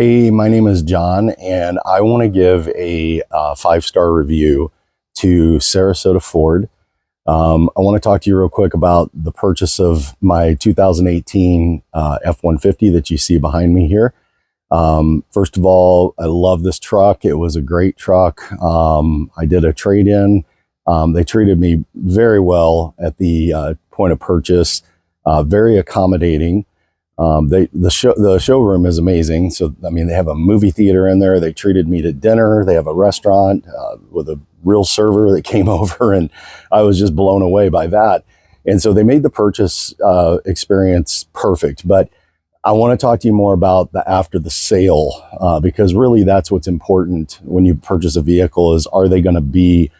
Hey, my name is John, and I want to give a five-star review to Sarasota Ford. I want to talk to you real quick about the purchase of my 2018 F-150 that you see behind me here. First of all, I love this truck. It was a great truck. I did a trade-in. They treated me very well at the point of purchase, very accommodating. The showroom is amazing. So, I mean, they have a movie theater in there. They treated me to dinner. They have a restaurant with a real server that came over, and I was just blown away by that. And so they made the purchase experience perfect. But I want to talk to you more about the after the sale, because really that's what's important when you purchase a vehicle is, are they going to be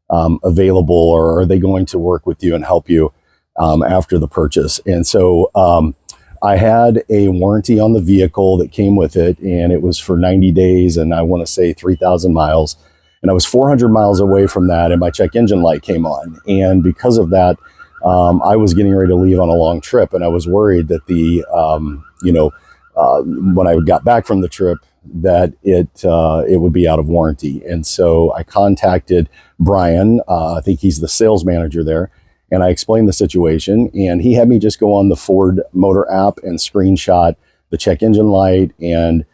available, or are they going to work with you and help you after the purchase? And so, I had a warranty on the vehicle that came with it, and it was for 90 days, and I want to say 3,000 miles. And I was 400 miles away from that, and my check engine light came on. And because of that, I was getting ready to leave on a long trip, and I was worried that when I got back from the trip, that it would be out of warranty. And so I contacted Brian. I think he's the sales manager there. And I explained the situation, and he had me just go on the Ford Motor app and screenshot the check engine light, and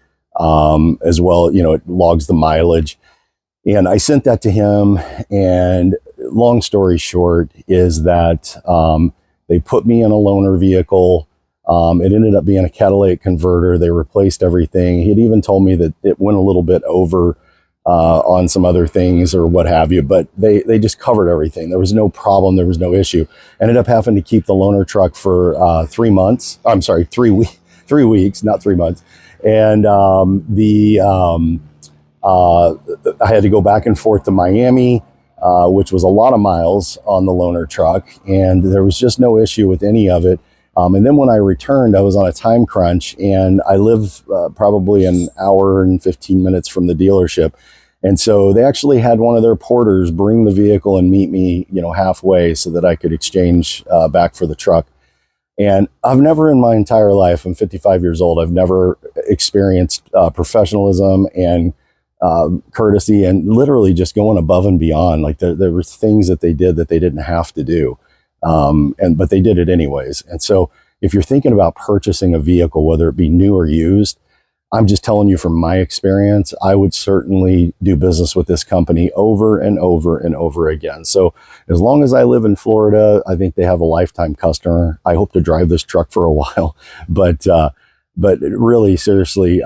as well, it logs the mileage. And I sent that to him, and long story short is that they put me in a loaner vehicle. It ended up being a catalytic converter. They replaced everything. He had even told me that it went a little bit over on some other things or what have you, but they just covered everything. There was no problem. There was no issue. Ended up having to keep the loaner truck for 3 months. I'm sorry, 3 weeks, not 3 months. And I had to go back and forth to Miami, which was a lot of miles on the loaner truck. And there was just no issue with any of it. And then when I returned, I was on a time crunch, and I live probably an hour and 15 minutes from the dealership. And so they actually had one of their porters bring the vehicle and meet me, halfway so that I could exchange back for the truck. And I've never in my entire life, I'm 55 years old, I've never experienced professionalism and courtesy and literally just going above and beyond. Like there were things that they did that they didn't have to do. But they did it anyways. And so if you're thinking about purchasing a vehicle, whether it be new or used, I'm just telling you from my experience, I would certainly do business with this company over and over and over again. So as long as I live in Florida, I think they have a lifetime customer. I hope to drive this truck for a while, but really seriously,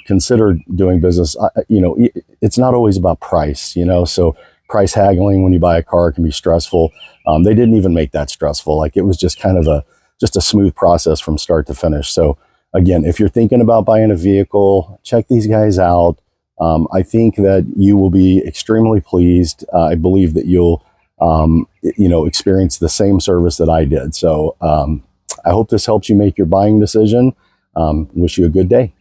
consider doing business. It's not always about price, so price haggling when you buy a car can be stressful. They didn't even make that stressful. Like, it was just kind of a smooth process from start to finish. So again, if you're thinking about buying a vehicle, check these guys out. I think that you will be extremely pleased. I believe that you'll, experience the same service that I did. So I hope this helps you make your buying decision. Wish you a good day.